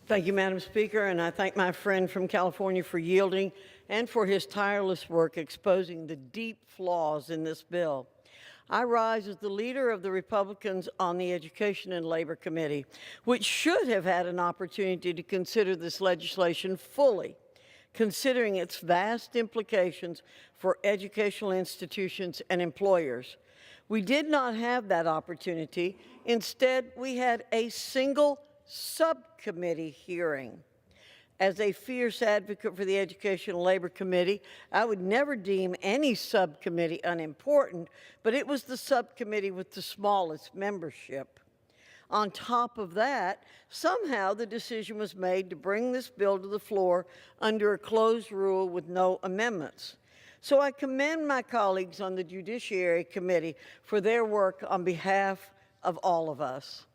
Thank you, Madam Speaker, and I thank my friend from California for yielding and for his tireless work exposing the deep flaws in this bill. I rise as the leader of the Republicans on the Education and Labor Committee, which should have had an opportunity to consider this legislation fully, considering its vast implications for educational institutions and employers. We did not have that opportunity. Instead, we had a single subcommittee hearing. As a fierce advocate for the Education and Labor Committee, I would never deem any subcommittee unimportant, but it was the subcommittee with the smallest membership. On top of that, somehow the decision was made to bring this bill to the floor under a closed rule with no amendments. So I commend my colleagues on the Judiciary Committee for their work on behalf of all of us.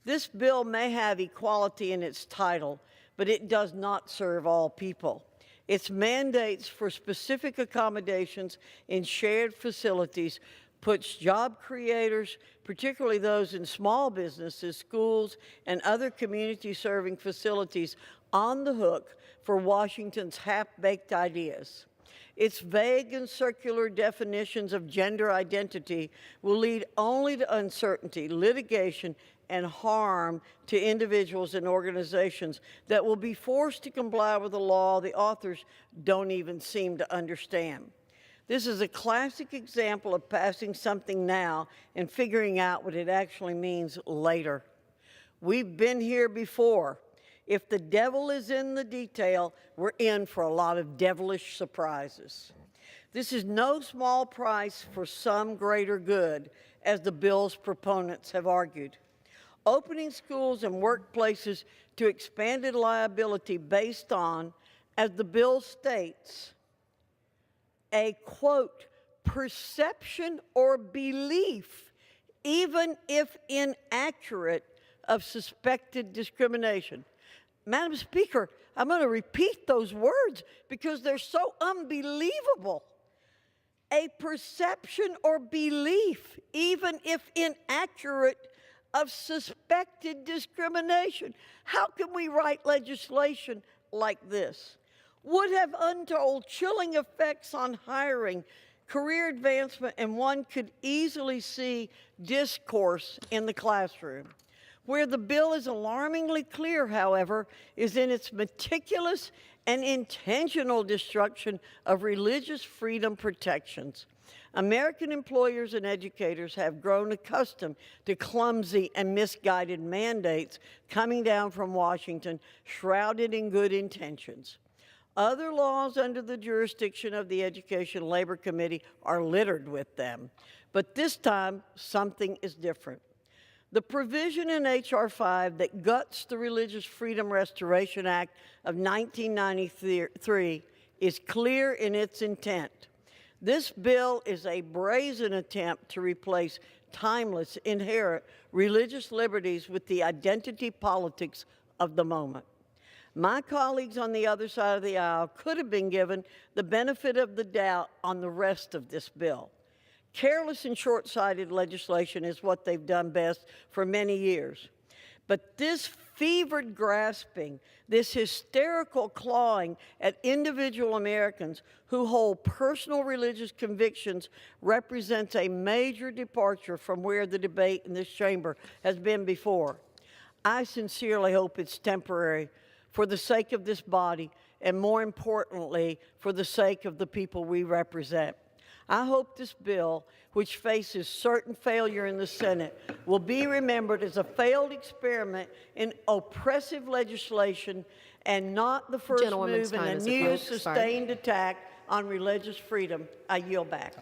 This bill may have equality in its title, but it does not serve all people. Its mandates for specific accommodations in shared facilities puts job creators, particularly those in small businesses, schools, and other community-serving facilities, on the hook for Washington's half-baked ideas. Its vague and circular definitions of gender identity will lead only to uncertainty, litigation, and harm to individuals and organizations that will be forced to comply with a law the authors don't even seem to understand. This is a classic example of passing something now and figuring out what it actually means later. We've been here before. If the devil is in the detail, we're in for a lot of devilish surprises. This is no small price for some greater good, as the bill's proponents have argued. Opening schools and workplaces to expanded liability based on, as the bill states, a, quote, perception or belief, even if inaccurate, of suspected discrimination. Madam Speaker, I'm going to repeat those words because they're so unbelievable. A perception or belief, even if inaccurate, of suspected discrimination. How can we write legislation like this? Would have untold chilling effects on hiring, career advancement, and one could easily see discourse in the classroom. Where the bill is alarmingly clear, however, is in its meticulous and intentional destruction of religious freedom protections. American employers and educators have grown accustomed to clumsy and misguided mandates coming down from Washington, shrouded in good intentions. Other laws under the jurisdiction of the Education and Labor Committee are littered with them. But this time, something is different. The provision in H.R. 5 that guts the Religious Freedom Restoration Act of 1993 is clear in its intent. This bill is a brazen attempt to replace timeless, inherent religious liberties with the identity politics of the moment. My colleagues on the other side of the aisle could have been given the benefit of the doubt on the rest of this bill. Careless and short-sighted legislation is what they've done best for many years. But this fevered grasping, this hysterical clawing at individual Americans who hold personal religious convictions represents a major departure from where the debate in this chamber has been before. I sincerely hope it's temporary for the sake of this body and, more importantly, for the sake of the people we represent. I hope this bill, which faces certain failure in the Senate, will be remembered as a failed experiment in oppressive legislation and not the first move in a new sustained attack on religious freedom. I yield back.